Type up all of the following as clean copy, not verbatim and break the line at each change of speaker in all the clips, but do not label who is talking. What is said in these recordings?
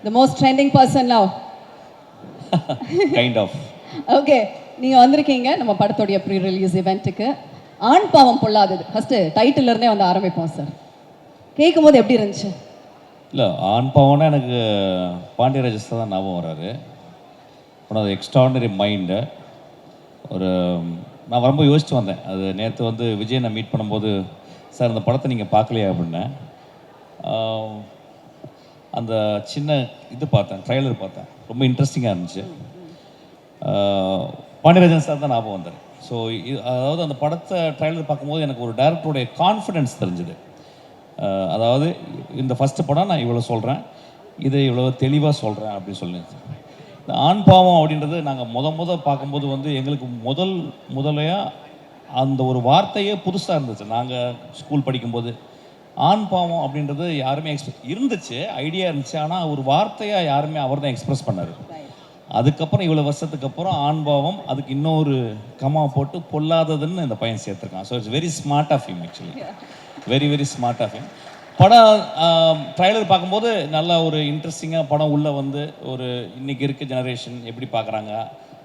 the most trending person now.
Kind of.
Okay, நீங்கள் வந்திருக்கீங்க நம்ம படத்துடைய ப்ரீ ரிலீஸ் இவெண்ட்டுக்கு. ஆண் பாவம் பொல்லாதது ஃபஸ்ட்டு டைட்டில் இருந்தே வந்து ஆரம்பிப்போம் சார். கேட்கும் போது எப்படி இருந்துச்சு?
இல்லை, ஆண் பாவம்னா எனக்கு பாண்டியராஜஸ் தான் ஞாபகம் வராரு. அப்புறம் அது எக்ஸ்ட்ராடனரி மைண்டு. ஒரு நான் வரும்போது யோசிச்சு வந்தேன். அது நேற்று வந்து விஜய் நான் மீட் பண்ணும்போது, சார் அந்த படத்தை நீங்கள் பார்க்கலையா அப்படின்னேன். அந்த சின்ன இது பார்த்தேன், ட்ரைலர் பார்த்தேன், ரொம்ப இன்ட்ரெஸ்டிங்காக இருந்துச்சு. பாண்டியராஜன் சார் தான் ஞாபகம் வந்தார். ஸோ அதாவது அந்த படத்தை ட்ரைலர் பார்க்கும்போது எனக்கு ஒரு டேரக்டருடைய கான்ஃபிடென்ஸ் தெரிஞ்சுது. அதாவது இந்த ஃபஸ்ட்டு படம் நான் இவ்வளோ சொல்கிறேன், இதை இவ்வளோ தெளிவாக சொல்கிறேன் அப்படின்னு சொல்லி. இந்த ஆண் பாவம் அப்படின்றது நாங்கள் பார்க்கும்போது வந்து எங்களுக்கு முதலையாக அந்த ஒரு வார்த்தையே புதுசாக இருந்துச்சு. நாங்கள் ஸ்கூல் படிக்கும்போது ஆண் பாவம் அப்படின்றது யாருமே இருந்துச்சு, ஐடியா இருந்துச்சு. ஆனால் ஒரு வார்த்தையாக யாருமே அவர் தான் எக்ஸ்ப்ரெஸ் பண்ணார். அதுக்கப்புறம் இவ்வளோ வருஷத்துக்கு அப்புறம் ஆண் பாவம், அதுக்கு இன்னொரு கமா போட்டு பொல்லாததுன்னு இந்த பையன் சேர்த்துருக்கான். So it's very smart of him, actually very very smart of him. படம் ட்ரைலர் பார்க்கும்போது நல்லா ஒரு இன்ட்ரெஸ்டிங்காக படம் உள்ளே வந்து ஒரு இன்றைக்கி இருக்க ஜெனரேஷன் எப்படி பார்க்குறாங்க,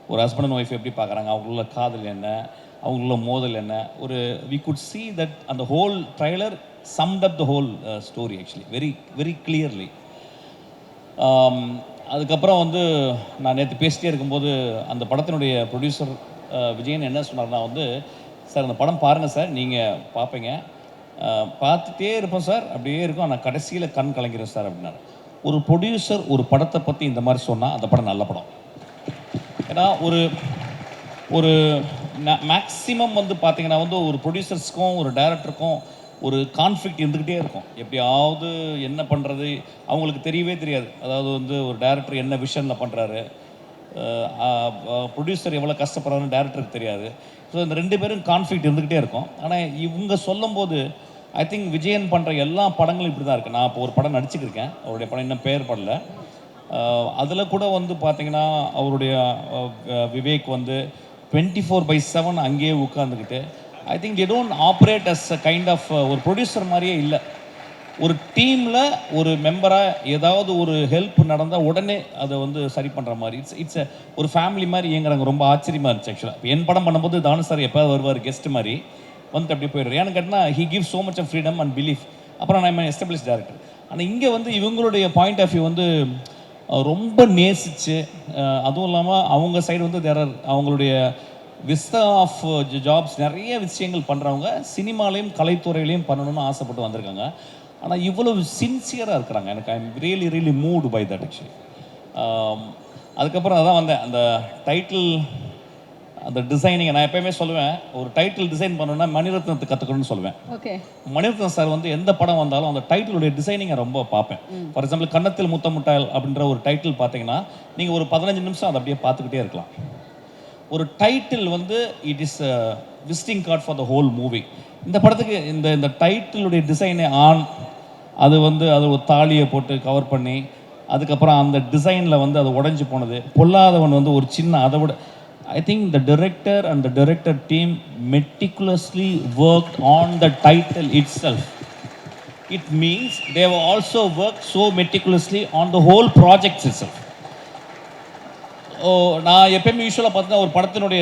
ஒரு ஹஸ்பண்ட் அண்ட் ஒய்ஃப் எப்படி பார்க்குறாங்க, அவங்களுள்ள காதல் என்ன, அவங்களுள்ள மோதல் என்ன, ஒரு வி குட் சி தட் அந்த whole trailer summed up the whole story actually very very clearly. அதுக்கப்புறம் வந்து நான் நேற்று பேசிட்டே இருக்கும்போது அந்த படத்தினுடைய ப்ரொடியூசர் விஜயன் என்ன சொன்னார்னா வந்து, சார் அந்த படம் பாருங்கள் சார், நீங்கள் பார்ப்பீங்க, பார்த்துட்டே இருப்போம் சார், அப்படியே இருக்கும், ஆனால் கடைசியில் கண் கலங்கிறேன் சார் அப்படின்னாரு. ஒரு ப்ரொடியூசர் ஒரு படத்தை பற்றி இந்த மாதிரி சொன்னால் அந்த படம் நல்ல படம். ஏன்னா ஒரு ஒரு மேக்ஸிமம் வந்து பார்த்தீங்கன்னா வந்து ஒரு ப்ரொடியூசர்ஸ்க்கும் ஒரு டைரக்டருக்கும் ஒரு கான்ஃப்ளிக்ட் இருந்துக்கிட்டே இருக்கும். எப்படியாவது என்ன பண்ணுறது அவங்களுக்கு தெரியவே தெரியாது. அதாவது வந்து ஒரு டைரக்டர் என்ன விஷனில் பண்ணுறாரு, ப்ரொடியூசர் எவ்வளோ கஷ்டப்படுறாருன்னு டைரக்டருக்கு தெரியாது. ஸோ இந்த ரெண்டு பேரும் கான்ஃப்ளிக்ட் இருந்துக்கிட்டே இருக்கும். ஆனால் இவங்க சொல்லும்போது ஐ திங்க் விஜயன் பண்ணுற எல்லா படங்களும் இப்படி தான் இருக்குது. நான் இப்போ ஒரு படம் நடிச்சுக்கிருக்கேன், அவருடைய படம் இன்னும் பேர் படல. அதில் கூட வந்து பார்த்திங்கன்னா அவருடைய விவேக் வந்து 24/7 அங்கேயே உட்காந்துக்கிட்டு, I think they don't operate as a kind of ஒரு ப்ரொடியூசர் மாதிரியே இல்லை. ஒரு டீமில் ஒரு மெம்பராக ஏதாவது ஒரு ஹெல்ப் நடந்தால் உடனே அதை வந்து சரி பண்ணுற மாதிரி இட்ஸ் ஒரு ஃபேமிலி மாதிரி இயங்குறாங்க. ரொம்ப ஆச்சரியமாக இருந்துச்சு ஆக்சுவலாக. இப்போ என் படம் பண்ணும்போது தானு சார் எப்போது வருவார் கெஸ்ட் மாதிரி வந்து அப்படியே போயிடுறாரு. ஏன்னு கேட்டால் he give so much of freedom and belief. அப்புறம் நான் எஸ்டாப்ளிஷ் டேரக்டர். ஆனால் இங்கே வந்து இவங்களுடைய பாயிண்ட் ஆஃப் வியூ வந்து ரொம்ப நேசிச்சு, அதுவும் இல்லாமல் அவங்க சைடு வந்து அவங்களுடைய விஸ்தா ஆஃப் ஜாப்ஸ் நிறைய விஷயங்கள் பண்ணுறவங்க சினிமாலையும் கலைத்துறையிலையும் பண்ணணும்னு ஆசைப்பட்டு வந்திருக்காங்க. ஆனால் இவ்வளவு சின்சியராக இருக்கிறாங்க. எனக்கு I am really really moved by that actually. அதுக்கப்புறம் அதான் வந்தேன், அந்த டைட்டில் அந்த டிசைனிங் நான் எப்பயுமே சொல்லுவேன், ஒரு டைட்டில் டிசைன் பண்ணணும்னா மணிரத்னத்தை கற்றுக்கணும்னு சொல்லுவேன்.
ஓகே,
மணிரத்னம் சார் வந்து எந்த படம் வந்தாலும் அந்த டைட்டிலுடைய டிசைனிங்கை ரொம்ப பார்ப்பேன். ஃபார் எக்ஸாம்பிள் கன்னத்தில் முத்தமுட்டால் அப்படின்ற ஒரு டைட்டில் பார்த்தீங்கன்னா நீங்கள் ஒரு 15 நிமிஷம் அதை அப்படியே பார்த்துக்கிட்டே இருக்கலாம். ஒரு டைட்டில் வந்து it is visiting card for the whole movie. இந்த படத்துக்கு இந்த டைட்டிலுடைய டிசைனே அது வந்து அது ஒரு தாலியை போட்டு கவர் பண்ணி, அதுக்கப்புறம் அந்த டிசைனில் வந்து அது உடஞ்சி போனது, பொல்லாதவன் வந்து ஒரு சின்ன அதை விட I think the director and the director team meticulously worked on the title itself. It means they have also work so meticulously on the whole projects itself. நான் எப்பயுமே யூஸ்வலாக பார்த்தீங்கன்னா ஒரு படத்தினுடைய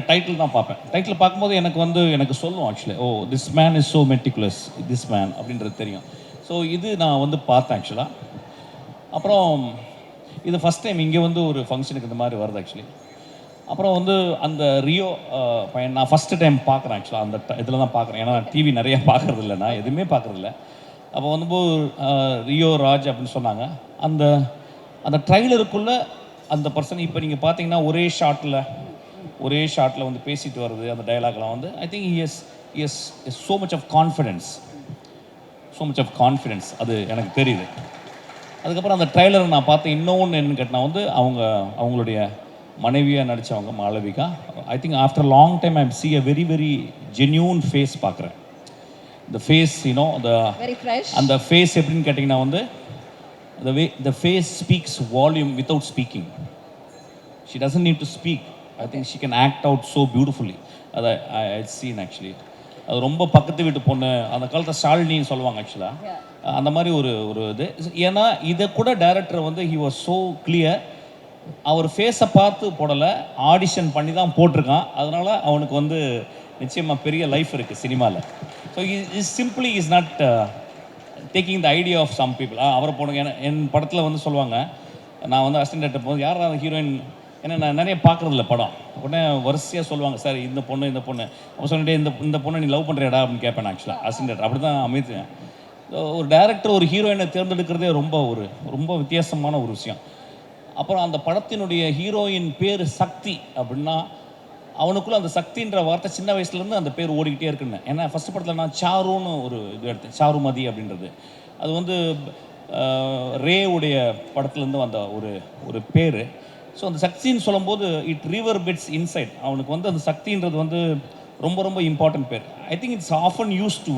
டைட்டில் தான் பார்ப்பேன். டைட்டில் பார்க்கும்போது எனக்கு சொல்லும் actually, oh this man is so meticulous, this man அப்படின்றது தெரியும். ஸோ இது நான் வந்து பார்த்தேன் ஆக்சுவலாக. அப்புறம் இது ஃபஸ்ட் டைம் இங்கே வந்து ஒரு ஃபங்க்ஷனுக்கு இந்த மாதிரி வருது ஆக்சுவலி. அப்புறம் வந்து அந்த ரியோ பையன் நான் ஃபஸ்ட்டு டைம் பார்க்குறேன் ஆக்சுவலாக. அந்த இதில் தான் பார்க்குறேன், ஏன்னா டிவி நிறைய பார்க்குறதில்ல, நான் எதுவுமே பார்க்குறதில்ல. அப்போ வந்து ரியோ ராஜ் அப்படின்னு சொன்னாங்க. அந்த ட்ரைலருக்குள்ளே அந்த பர்சன் இப்போ நீங்கள் பார்த்தீங்கன்னா ஒரே ஷாட்டில் வந்து பேசிட்டு வருது அந்த டைலாக்லாம் வந்து I think is so much of confidence அது எனக்கு தெரியுது. அதுக்கப்புறம் அந்த ட்ரைலரை நான் பார்த்தேன். இன்னொன்று என்னன்னு கேட்டால் வந்து அவங்களுடைய மனைவியாக நடித்தவங்க Malavika. I think after long time I see a very very genuine face பார்க்குறேன். இந்த ஃபேஸ் அந்த ஃபேஸ் எப்படின்னு கேட்டிங்கன்னா வந்து the face speaks volume without speaking. She doesn't need to speak. I think she can act out so beautifully. I've seen actually. அது ரொம்ப பக்கத்து வீட்டு பொண்ணு, அந்த காலத்தில் ஷாலினின்னு சொல்லுவாங்க ஆக்சுவலாக. அந்த மாதிரி ஒரு ஒரு இது. ஏன்னா இதை கூட டைரக்டர் வந்து ஹி வாஸ் ஸோ கிளியர். அவர் ஃபேஸை பார்த்து போடலை, ஆடிஷன் பண்ணி தான் போட்டிருக்கான். அதனால் அவனுக்கு வந்து நிச்சயமாக பெரிய லைஃப் இருக்குது சினிமாவில். So is simply is not taking the idea of some people. அவரை போடுங்க. என் படத்தில் வந்து சொல்லுவாங்க, நான் வந்து அசிஸ்டன்ட் டேரக்டர் போது யார் அந்த ஹீரோயின், ஏன்னா நான் நிறைய பார்க்குறதில்ல படம். உடனே வரிசையாக சொல்லுவாங்க, சார் இந்த பொண்ணு அவன் சொல்லிட்டு இந்த பொண்ணை நீ லவ் பண்ணுறியாடா அப்படின்னு கேட்பேன். ஆக்சுவலாக அசிஸ்டன்ட் டேரக்டர் அப்படி தான் அமைத்துவேன். ஒரு டேரக்டர் ஒரு ஹீரோயினை தேர்ந்தெடுக்கிறதே ரொம்ப வித்தியாசமான ஒரு விஷயம். அப்புறம் அந்த படத்தினுடைய ஹீரோயின் பேர் சக்தி அப்படின்னா அவனுக்குள்ளே அந்த சக்தின்ற வார்த்தை சின்ன வயசுலேருந்து அந்த பேர் ஓடிக்கிட்டே இருக்குன்னு. ஏன்னா ஃபஸ்ட் படத்தில் நான் சாருன்னு ஒரு இது எடுத்தேன், சாருமதி அப்படின்றது. அது வந்து ரேவுடைய படத்துலேருந்து வந்த ஒரு பேர். ஸோ அந்த சக்தின்னு சொல்லும்போது இட் ரிவர் பெட்ஸ் இன்சைட். அவனுக்கு வந்து அந்த சக்தின்றது வந்து ரொம்ப இம்பார்ட்டன்ட் பேர். I think it's often use to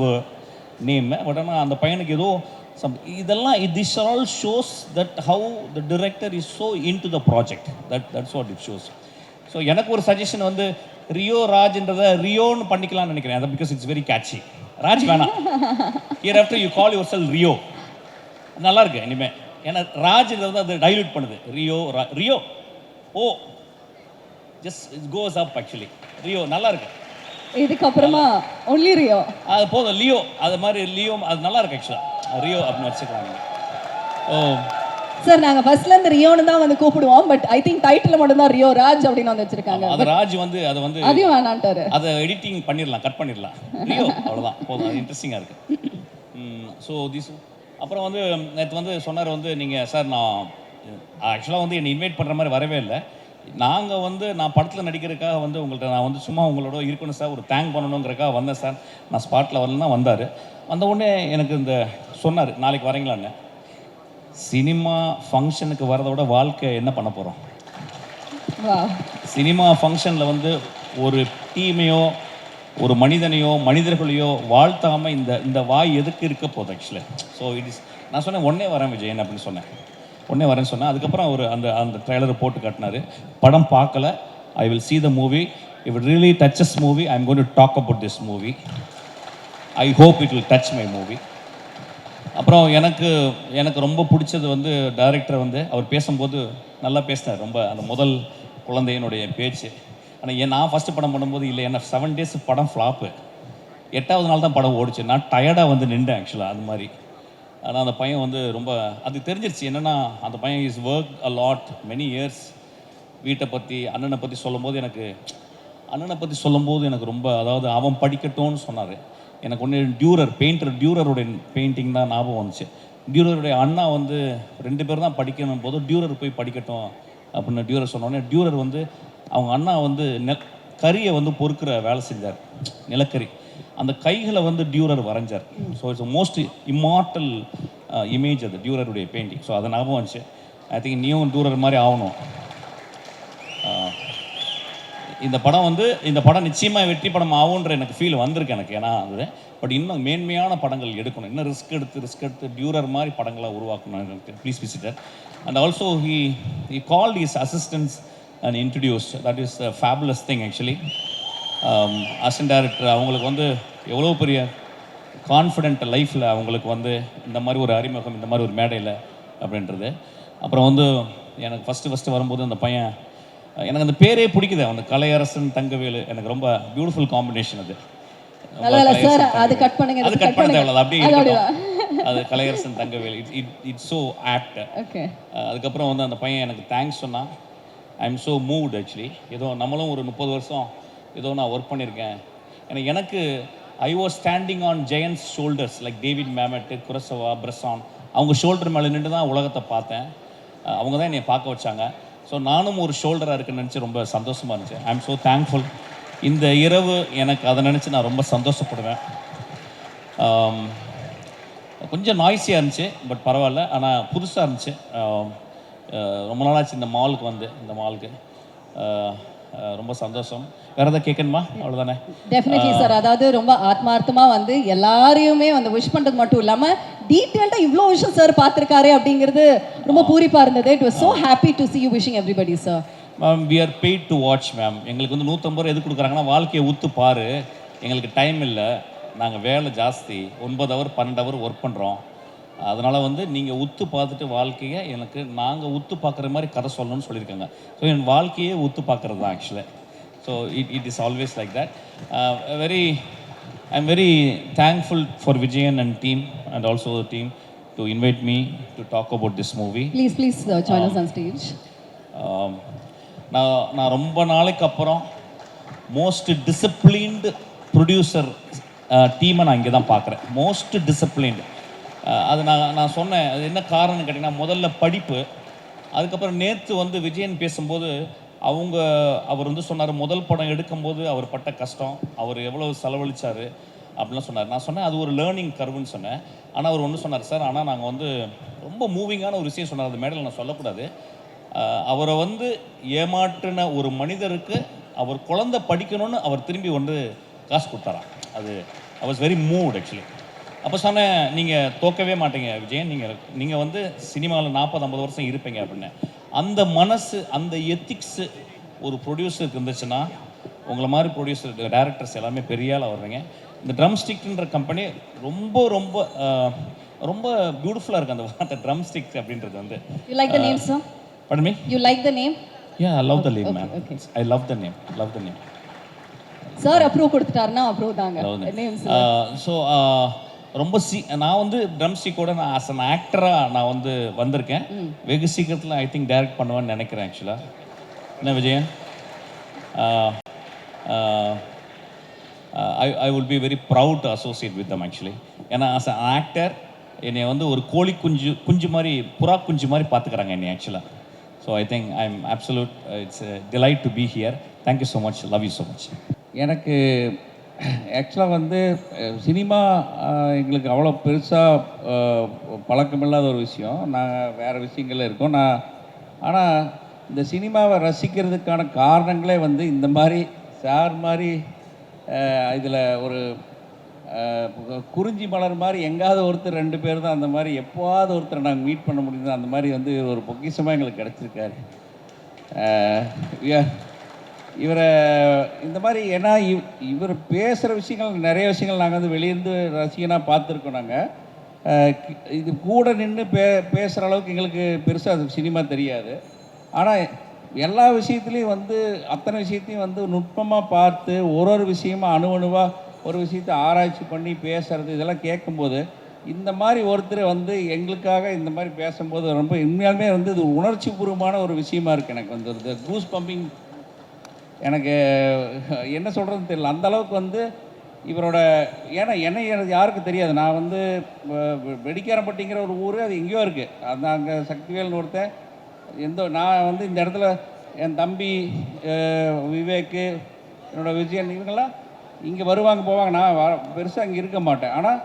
name. But ஆனால் அந்த பையனுக்கு ஏதோ இதெல்லாம் this all shows that how the director is so into the project. That's what it shows. So எனக்கு ஒரு சஜஷன் வந்து ரியோ ராஜ்ன்றதை ரியோன்னு பண்ணிக்கலாம்னு நினைக்கிறேன். அது because it's very catchy. Raj வேணாம், here after you call your cell Rio. நல்லா இருக்கு இனிமேல். ஏன்னா ராஜ்ன்றது அது டைல்யூட் பண்ணுது. Rio oh just it goes up. Actually Rio நல்லா இருக்கு.
இதுக்கப்புறமா ஒன்லி ரியோ
அது போதும். லியோ அது மாதிரி லியோ அது நல்லா இருக்கு ஆக்சுவலாக. ரியோ அப்படின்னு வச்சுக்கலாம். ஓ
சார், நாங்க ஃபர்ஸ்ட்ல இருந்து ரியோன்னு தான் வந்து கூப்பிடுவோம். பட் ஐ திங்க் டைட்டில் மட்டும் தான் ரியோ ராஜ் அப்படின்னு வந்து வச்சிருக்காங்க.
அது ராஜ் வந்து அதை வந்து
அதையும் வேணான்ட்டாரு.
அதை எடிட்டிங் பண்ணிடலாம், கட் பண்ணிடலாம். ரியோ அவ்வளோதான் போதும். அது இன்ட்ரெஸ்டிங்காக இருக்குது. ஸோ திஸ் அப்புறம் வந்து நேற்று வந்து சொன்னார் வந்து, நீங்கள் சார் நான் ஆக்சுவலாக வந்து என்னை இன்வைட் பண்ணுற மாதிரி வரவே இல்லை. நாங்கள் வந்து நான் படத்தில் நடிக்கிறதுக்காக வந்து உங்கள்கிட்ட நான் வந்து சும்மா உங்களோட இருக்கணும் சார், ஒரு தேங்க் பண்ணணுங்கிறக்காக வந்தேன் சார். நான் ஸ்பாட்டில் வரலன்னா வந்தார். வந்த உடனே எனக்கு இந்த சொன்னார், நாளைக்கு வரீங்களான்னு. சினிமா ஃபங்க்ஷனுக்கு வரதை விட வாழ்க்கை என்ன பண்ண போகிறோம்? சினிமா ஃபங்க்ஷனில் வந்து ஒரு டீமையோ ஒரு மனிதர்களையோ வாழ்த்தாமல் இந்த வாய் எதுக்கு இருக்க போகுது ஆக்சுவலி. ஸோ இட் இஸ் நான் சொன்னேன் உடனே வரேன் விஜயன் அப்படின்னு சொன்னேன். உடனே வரேன்னு சொன்னேன். அதுக்கப்புறம் அவர் அந்த ட்ரெய்லரை போட்டு காட்டினார். படம் பார்க்கல. I will see the movie. If it really touches movie, I am going to talk about this movie. I hope it will touch my movie. அப்புறம் எனக்கு ரொம்ப பிடிச்சது வந்து டைரக்டர் வந்து அவர் பேசும்போது நல்லா பேசினார். ரொம்ப அந்த முதல் குழந்தையினுடைய பேச்சு. ஆனால் நான் ஃபஸ்ட்டு படம் பண்ணும்போது இல்லை, என்ன 7 days படம் ஃப்ளாப்பு. 8வது நாள் தான் படம் ஓடிச்சு. நான் டயர்டாக வந்து நின்றேன் ஆக்சுவலாக. அது மாதிரி. ஆனால் அந்த பையன் வந்து ரொம்ப அது தெரிஞ்சிருச்சு. என்னென்னா அந்த பையன் is work a lot many years. வீட்டை பற்றி அண்ணனை பற்றி சொல்லும்போது எனக்கு ரொம்ப, அதாவது அவன் படிக்கட்டும்னு சொன்னார். எனக்கு ஒன்று பெயிண்டர் டியூரருடைய பெயிண்டிங் தான் ஞாபகம் வந்துச்சு. டியூரருடைய அண்ணா வந்து 2 பேர் தான் படிக்கணும் போது டியூரர் போய் படிக்கட்டும் அப்படின்னு டியூரர் சொன்னோடனே டியூரர் வந்து அவங்க அண்ணா வந்து கறியை வந்து பொறுக்கிற வேலை செஞ்சார், நிலக்கரி. அந்த கைகளை வந்து டியூரர் வரைஞ்சார். So it's most immortal image அது டியூரருடைய பெயிண்டிங். ஸோ அதை ஞாபகம் வந்துச்சு. ஐ திங்க் நீயும் டியூரர் மாதிரி ஆகணும். இந்த படம் நிச்சயமாக வெற்றி படம் ஆகுன்ற எனக்கு ஃபீல் வந்திருக்கு எனக்கு. ஏன்னா அது பட் இன்னும் மேன்மையான படங்கள் எடுக்கணும், இன்னும் ரிஸ்க் எடுத்து டியூரர் மாதிரி படங்களை உருவாக்கணும் எனக்கு. Please visitor. And also he called his assistance and introduce. That is a fabulous thing actually. Assistant director அவங்களுக்கு வந்து எவ்வளோ பெரிய கான்ஃபிடென்ட் லைஃப்பில் அவங்களுக்கு வந்து இந்த மாதிரி ஒரு அறிமுகம், இந்த மாதிரி ஒரு மேடையில் அப்படின்றது. அப்புறம் வந்து எனக்கு ஃபஸ்ட்டு வரும்போது அந்த பையன், எனக்கு அந்த பேரே பிடிக்குது, அந்த கலையரசன் தங்கவேலு. எனக்கு ரொம்ப பியூட்டிஃபுல் காம்பினேஷன் அது.
அது கட் பண்ண
தேவையில்ல, அப்படியே இருக்கட்டும். அது Kalaiyarasan Thangavelu. It's so apt. அதுக்கப்புறம் வந்து அந்த பையன் எனக்கு தேங்க்ஸ் சொன்னான். I am so moved actually. ஏதோ நம்மளும் ஒரு 30 வருஷம் ஏதோ நான் ஒர்க் பண்ணியிருக்கேன். எனக்கு I was standing on giants shoulders like David Mamet, Kurosawa, Bresson. அவங்க ஷோல்டர் மேலே நின்று தான் உலகத்தை பார்த்தேன். அவங்க தான் என்னை பார்க்க வச்சாங்க. ஸோ நானும் ஒரு ஷோல்டராக இருக்குன்னு நினச்சி ரொம்ப சந்தோஷமாக இருந்துச்சு. ஐ எம் ஸோ தேங்க்ஃபுல். இந்த இரவு எனக்கு அதை நினச்சி நான் ரொம்ப சந்தோஷப்படுவேன். கொஞ்சம் நாய்ஸியாக இருந்துச்சு, பட் பரவாயில்ல. ஆனால் புதுசாக இருந்துச்சு. ரொம்ப நாளாச்சு இந்த மாலுக்கு ரொம்ப சந்தோஷம். வேறு எதாவது கேட்கணுமா? அவ்வளோதானே.
Definitely sir. அதாவது ரொம்ப ஆத்மார்த்தமாக வந்து எல்லாரையுமே வந்து விஷ் பண்ணுறது மட்டும் இல்லாமல் டீட்டெயில்டாக இவ்வளோ விஷயம் சார் பார்த்துருக்காரு அப்படிங்கிறது ரொம்ப பூரிப்பாக இருந்தது. It was so happy to see you wishing everybody sir.
Ma'am, we are paid to watch ma'am. எங்களுக்கு வந்து 150 ரூபா எது கொடுக்குறாங்கன்னா வாழ்க்கையை ஊத்து பாரு, எங்களுக்கு டைம் இல்லை, நாங்கள் வேலை ஜாஸ்தி, 9 ஹவர் 12 ஹவர் ஒர்க் பண்ணுறோம். அதனால் வந்து நீங்கள் உத்து பார்த்துட்டு வாழ்க்கையை எனக்கு நாங்கள் உத்து பார்க்குற மாதிரி கதை சொல்லணும்னு சொல்லியிருக்காங்க. ஸோ என் வாழ்க்கையே உத்து பார்க்குறது தான் ஆக்சுவலாக. So it is always like that. I am very thankful for Vijayan and team and also team to invite me to talk about this movie.
Please join us on stage.
நான் ரொம்ப நாளைக்கு அப்புறம் மோஸ்ட் டிசிப்ளின்டு ப்ரொடியூசர் டீமை நான் இங்கே தான் பார்க்குறேன். Most disciplined. அது நான் சொன்னேன், அது என்ன காரணம்னு கேட்டிங்கன்னா, முதல்ல படிப்பு, அதுக்கப்புறம் நேற்று வந்து விஜயன் பேசும்போது அவர் வந்து சொன்னார், முதல் படம் எடுக்கும்போது அவர் பட்ட கஷ்டம், அவர் எவ்வளோ செலவழித்தார் அப்படிலாம் சொன்னார். நான் சொன்னேன் அது ஒரு லேர்னிங் கர்வுன்னு சொன்னேன். ஆனால் அவர் ஒன்று சொன்னார், சார் ஆனால் நாங்கள் வந்து ரொம்ப மூவிங்கான ஒரு விஷயம் சொன்னார், அது மேடையில் நான் சொல்லக்கூடாது. அவரை வந்து ஏமாற்றின ஒரு மனிதருக்கு அவர் குழந்தை படிக்கணும்னு அவர் திரும்பி வந்து காசு கொடுத்தாராம். அது I was very moved actually. அப்போ சொன்னேன், நீங்கள் தோக்கவே மாட்டீங்க விஜயன், நீங்கள் வந்து சினிமாவில் 40-50 வருஷம் இருப்பீங்க அப்படின்னு. அந்த மனசு, அந்த எத்திக்ஸு ஒரு ப்ரொடியூசருக்கு இருந்துச்சுன்னா, உங்களை மாதிரி ப்ரொடியூசர் டைரக்டர்ஸ் எல்லாமே பெரிய ஆளாக வர்றீங்க. இந்த ட்ரம் ஸ்டிக்ன்ற கம்பெனி ரொம்ப ரொம்ப ரொம்ப பியூட்டிஃபுல்லாக இருக்குது. அந்த வார்த்தை ட்ரம் ஸ்டிக் அப்படின்றது வந்து.
You like the name, sir?
Pardon me?
You like the name?
Yeah, I love the name, ma'am.
Okay.
I love the name.
Sir approve கொடுத்துட்டாருன்னா அப்ரூவ் தாங்க. Name sir.
ஸோ ரொம்ப நான் வந்து ட்ரம் ஸ்டிக்கோட நான் as an ஆக்டராக நான் வந்து வந்திருக்கேன். வெகு சீக்கிரத்தில் ஐ திங்க் டைரக்ட் பண்ணுவேன்னு நினைக்கிறேன் ஆக்சுவலாக. என்ன Vijayan? I will be very proud to associate with them actually. ஏன்னா ஆஸ் அன் ஆக்டர் என்னை வந்து ஒரு கோழி குஞ்சு மாதிரி, புறா குஞ்சு மாதிரி பார்த்துக்கிறாங்க என்னை ஆக்சுவலாக. So I think I am absolute, it's delight to be here. Thank you so much, love you so much.
எனக்கு ஆக்சுவலாக வந்து சினிமா எங்களுக்கு அவ்வளோ பெருசாக பழக்கமில்லாத ஒரு விஷயம். நாங்கள் வேறு விஷயங்கள்ல இருக்கோம். ஆனால் இந்த சினிமாவை ரசிக்கிறதுக்கான காரணங்களே வந்து இந்த மாதிரி சார் மாதிரி இதில் ஒரு குறிஞ்சி மலர் மாதிரி எங்காவது ஒருத்தர் 2 பேர் தான் அந்த மாதிரி எப்போவாவது ஒருத்தரை நாங்கள் மீட் பண்ண முடியுது. அந்த மாதிரி வந்து ஒரு பொக்கிஷமாக எங்களுக்கு கிடச்சிருக்காரு இவரை. இந்த மாதிரி ஏன்னா இவர் பேசுகிற விஷயங்கள், நிறைய விஷயங்கள் நாங்கள் வந்து வெளியிருந்து ரசிகனாக பார்த்துருக்கோம். நாங்கள் இது கூட நின்று பேசுகிற அளவுக்கு எங்களுக்கு பெருசாக சினிமா தெரியாது. ஆனால் எல்லா விஷயத்துலேயும் வந்து அத்தனை விஷயத்தையும் வந்து நுட்பமாக பார்த்து ஒரு விஷயமாக அணுவாக ஒரு விஷயத்தை ஆராய்ச்சி பண்ணி பேசுகிறது, இதெல்லாம் கேட்கும்போது இந்த மாதிரி ஒருத்தர் வந்து எங்களுக்காக இந்த மாதிரி பேசும்போது ரொம்ப உண்மையாலுமே வந்து இது உணர்ச்சி பூர்வமான ஒரு விஷயமா இருக்குது. எனக்கு வந்து இந்த கூஸ் பம்பிங், எனக்கு என்ன சொல்கிறதுன்னு தெரியல. அந்தளவுக்கு வந்து இவரோட, ஏன்னா என்னை யாருக்கு தெரியாது. நான் வந்து வெடிக்காரப்பட்டிங்கிற ஒரு ஊர், அது எங்கேயோ இருக்குது. அந்த அங்கே சக்திவேல்னு ஒருத்தன் நான் வந்து இந்த இடத்துல என் தம்பி விவேக்கு, என்னோட விஜயன், இவங்கெல்லாம் இங்கே வருவாங்க போவாங்க. நான் பெருசாக இங்கே இருக்க மாட்டேன். ஆனால்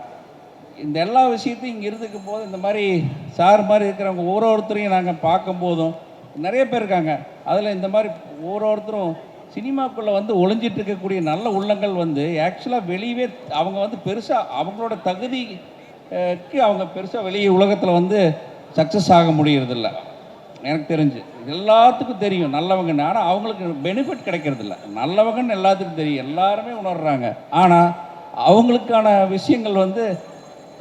இந்த எல்லா விஷயத்தையும் இங்கே இருந்துக்கும் போது இந்த மாதிரி சார் மாதிரி இருக்கிறவங்க ஒவ்வொருத்தரையும் நாங்கள் பார்க்கும்போதும் நிறைய பேர் இருக்காங்க. அதில் இந்த மாதிரி ஒவ்வொருத்தரும் சினிமாக்குள்ளே வந்து ஒளிஞ்சிட்டு இருக்கக்கூடிய நல்ல உள்ளங்கள் வந்து ஆக்சுவலாக வெளியவே அவங்க வந்து பெருசாக அவங்களோட தகுதிக்கு அவங்க பெருசாக வெளியே உலகத்தில் வந்து சக்ஸஸ் ஆக முடியறதில்ல. எனக்கு தெரிஞ்சு எல்லாத்துக்கும் தெரியும் நல்லவங்கன்னு, ஆனால் அவங்களுக்கு பெனிஃபிட் கிடைக்கிறதில்ல. நல்லவங்கன்னு எல்லாத்துக்கும் தெரியும், எல்லாருமே உணர்கிறாங்க. ஆனால் அவங்களுக்கான விஷயங்கள் வந்து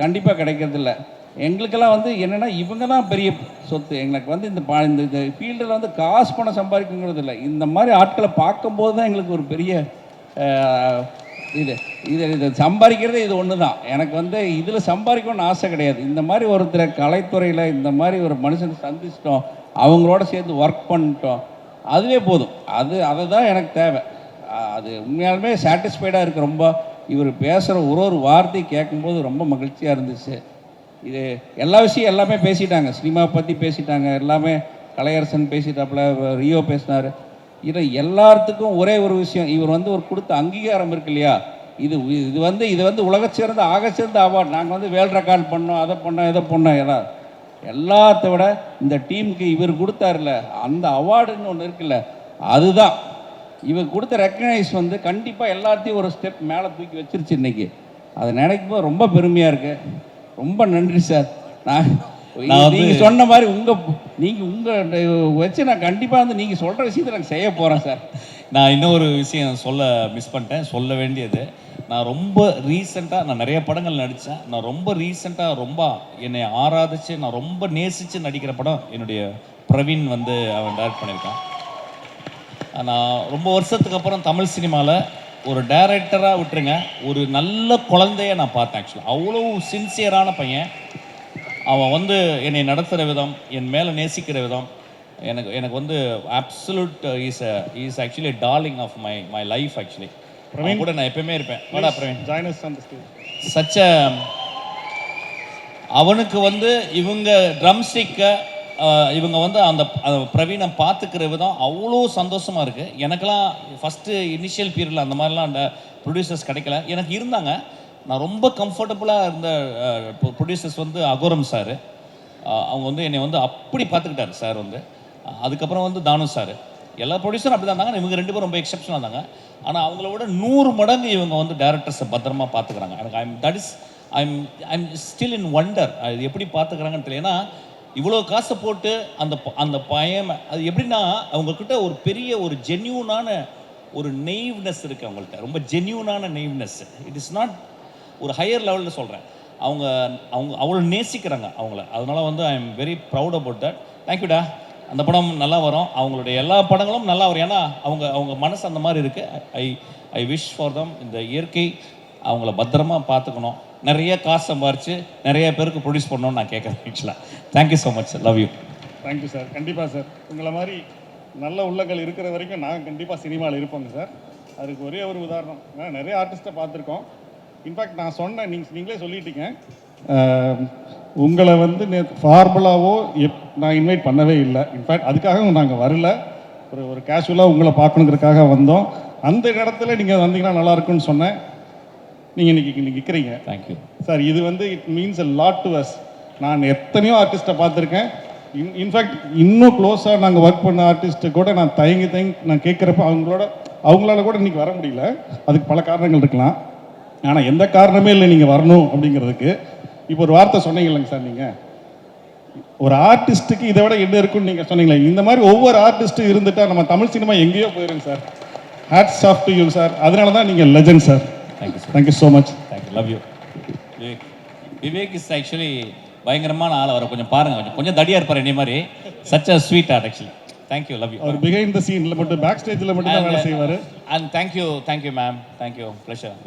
கண்டிப்பாக கிடைக்கிறதில்ல. எங்களுக்கெல்லாம் வந்து என்னென்னா இவங்க தான் பெரிய சொத்து. எங்களுக்கு வந்து இந்த ஃபீல்டில் வந்து காசு பணம் சம்பாதிக்குங்கிறது இல்லை. இந்த மாதிரி ஆட்களை பார்க்கும்போது தான் எங்களுக்கு ஒரு பெரிய இது சம்பாதிக்கிறதே இது ஒன்று தான். எனக்கு வந்து இதில் சம்பாதிக்கணும்னு ஆசை கிடையாது. இந்த மாதிரி ஒருத்தரை கலைத்துறையில் இந்த மாதிரி ஒரு மனுஷனை சந்திச்சிட்டோம், அவங்களோட சேர்ந்து ஒர்க் பண்ணிட்டோம், அதுவே போதும். அதை தான் எனக்கு தேவை. அது உண்மையாலுமே சாட்டிஸ்ஃபைடாக இருக்குது. ரொம்ப இவர் பேசுகிற ஒரு வார்த்தை கேட்கும்போது ரொம்ப மகிழ்ச்சியாக இருந்துச்சு. இது எல்லா விஷயம் எல்லாமே பேசிட்டாங்க, சினிமாவை பற்றி பேசிட்டாங்க, எல்லாமே கலையரசன் பேசிட்டாப்புல, ரியோ பேசினார். இதில் எல்லாத்துக்கும் ஒரே ஒரு விஷயம், இவர் வந்து ஒரு கொடுத்த அங்கீகாரம் இருக்கு இல்லையா, இது வந்து உலகச்சிறந்த ஆகச்சிறந்த அவார்டு. நாங்கள் வந்து வேர்ல்ட் ரெக்கார்ட் பண்ணோம், அதை பண்ணோம், இதை பண்ணோம், எல்லாத்த விட இந்த டீமுக்கு இவர் கொடுத்தாருல அந்த அவார்டுன்னு ஒன்று இருக்குல்ல, அதுதான் இவர் கொடுத்த ரெக்கக்னைஸ் வந்து கண்டிப்பாக எல்லாத்தையும் ஒரு ஸ்டெப் மேலே தூக்கி வச்சிருச்சு இன்னைக்கு. அதை நினைக்கும் போது ரொம்ப பெருமையாக இருக்குது. ரொம்ப நன்றி சார். நீங்கள் சொன்ன மாதிரி உங்கள் வச்சு நான் கண்டிப்பாக வந்து நீங்கள் சொல்கிற விஷயத்தை நான் செய்ய போகிறேன் சார்.
நான் இன்னொரு விஷயம் சொல்ல மிஸ் பண்ணிட்டேன், சொல்ல வேண்டியது. நான் ரொம்ப ரீசெண்டாக நான் நிறைய படங்கள் நடித்தேன். நான் ரொம்ப ரீசெண்டாக ரொம்ப என்னை ஆராதிச்சு நான் ரொம்ப நேசித்து நடிக்கிற படம் என்னுடைய பிரவீன் வந்து அவன் டைரக்ட் பண்ணியிருக்கான். நான் ரொம்ப வருஷத்துக்கு அப்புறம் தமிழ் சினிமாவில் ஒரு டைரக்டராக விட்டுருங்க, ஒரு நல்ல குழந்தைய நான் பார்த்தேன். ஆக்சுவலாக அவ்வளோ சின்சியரான பையன். அவன் வந்து என்னை நடத்துகிற விதம், என் மேலே நேசிக்கிற விதம் எனக்கு வந்து absolute is actually darling of my life. Actually Praveen கூட நான் எப்பயுமே இருப்பேன். வாடா Praveen,
join us on the stage.
சச்ச அவனுக்கு வந்து இவங்க ட்ரம் ஸ்டிக்கை இவங்க வந்து அந்த பிரவீனை பார்த்துக்கிற விதம் அவ்வளோ சந்தோஷமாக இருக்குது. எனக்கெல்லாம் ஃபஸ்ட்டு இனிஷியல் பீரியடில் அந்த மாதிரிலாம் அந்த ப்ரொடியூசர்ஸ் கிடைக்கல. எனக்கு இருந்தாங்க, நான் ரொம்ப கம்ஃபர்டபுளாக இருந்த ப்ரொடியூசர்ஸ் வந்து அகோரம் சார். அவங்க வந்து என்னை வந்து அப்படி பார்த்துக்கிட்டாரு சார் வந்து. அதுக்கப்புறம் வந்து தானு சார், எல்லா ப்ரொடியூசரும் அப்படி தான் இருந்தாங்க. இவங்க 2 பேரும் ரொம்ப எக்ஸப்ஷனாக இருந்தாங்க. ஆனால் அவங்கள விட 100 மடங்கு இவங்க வந்து டேரக்டர்ஸை பத்திரமா பார்த்துக்கிறாங்க. எனக்கு ஐம் ஸ்டில் இன் வண்டர் அது எப்படி பார்த்துக்கிறாங்கன்னு தெரியல. ஏன்னா இவ்வளோ காசை போட்டு அந்த பையன் அது எப்படின்னா அவங்கக்கிட்ட ஒரு பெரிய ஒரு ஜென்யூனான ஒரு நெய்வ்னஸ் இருக்குது அவங்கள்ட்ட, ரொம்ப ஜென்யூனான நெய்வ்னஸ். இட் இஸ் நாட் ஒரு ஹையர் லெவலில் சொல்கிறேன். அவங்க அவ்வளோ நேசிக்கிறாங்க அவங்கள. அதனால வந்து I am very proud about that. தேங்க்யூடா. அந்த படம் நல்லா வரும், அவங்களுடைய எல்லா படங்களும் நல்லா வரும். ஏன்னா அவங்க மனசு அந்த மாதிரி இருக்குது. I wish for them. இந்த இயற்கை அவங்கள பத்திரமா பார்த்துக்கணும், நிறைய காசு சம்பாரிச்சு நிறைய பேருக்கு ப்ரொடியூஸ் பண்ணணும்னு நான் கேட்குறேன். ஆக்சுவலாக thank you so much sir, love you.
Thank you sir. கண்டிப்பாக சார், உங்களை மாதிரி நல்ல உள்ளங்கள் இருக்கிற வரைக்கும் நாங்கள் கண்டிப்பாக சினிமாவில் இருப்போங்க சார். அதுக்கு ஒரே ஒரு உதாரணம், நான் நிறைய ஆர்டிஸ்ட்டை பார்த்துருக்கோம். இன்ஃபேக்ட் நான் சொன்னேன், நீங்களே சொல்லிட்டீங்க, உங்களை வந்து ஃபார்முலாவோ நான் இன்வைட் பண்ணவே இல்லை. இன்ஃபேக்ட் அதுக்காக நாங்கள் வரல, ஒரு கேஷுவலாக உங்களை பார்க்கணுங்கிறதுக்காக வந்தோம். அந்த இடத்துல நீங்கள் வந்தீங்கன்னா நல்லாயிருக்குன்னு சொன்னேன். நீங்கள் இன்றைக்கி நிற்கிறீங்க.
Thank you
sir. இது வந்து it means a lot to us. நான் எத்தனையோ ஆர்டிஸ்ட்டை பார்த்துருக்கேன். இன்ஃபேக்ட் இன்னும் க்ளோஸாக நாங்கள் ஒர்க் பண்ண ஆர்டிஸ்ட்டு கூட நான் தயங்கி நான் கேட்குறப்ப அவங்களால கூட இன்றைக்கி வர முடியல. அதுக்கு பல காரணங்கள் இருக்கலாம். ஆனால் எந்த காரணமே இல்லை நீங்கள் வரணும் அப்படிங்கிறதுக்கு. இப்போ ஒரு வார்த்தை சொன்னீங்க இல்லைங்க சார், நீங்கள் ஒரு ஆர்டிஸ்ட்டுக்கு இதை விட என்ன இருக்குன்னு நீங்கள் சொன்னீங்களே, இந்த மாதிரி ஒவ்வொரு ஆர்டிஸ்ட்டும் இருந்துட்டால் நம்ம தமிழ் சினிமா எங்கேயோ போயிருங்க sir. Hats off to you sir. அதனால தான் நீங்கள் legend sir.
Thank you sir.
Thank you so much.
Thank you, love you. Vivek is actually பயங்கரமான ஆள். அவரை கொஞ்சம் பாருங்கள், கொஞ்சம் தடியாக இருப்பார் என்னை மாதிரி. Such a sweetheart actually. Thank you, love you.
அவர் பிஹைண்ட் த சீனில் மட்டும், பேக் ஸ்டேஜில் மட்டும் தான் வேலை செய்வார்.
And thank you ma'am. Thank you, pleasure.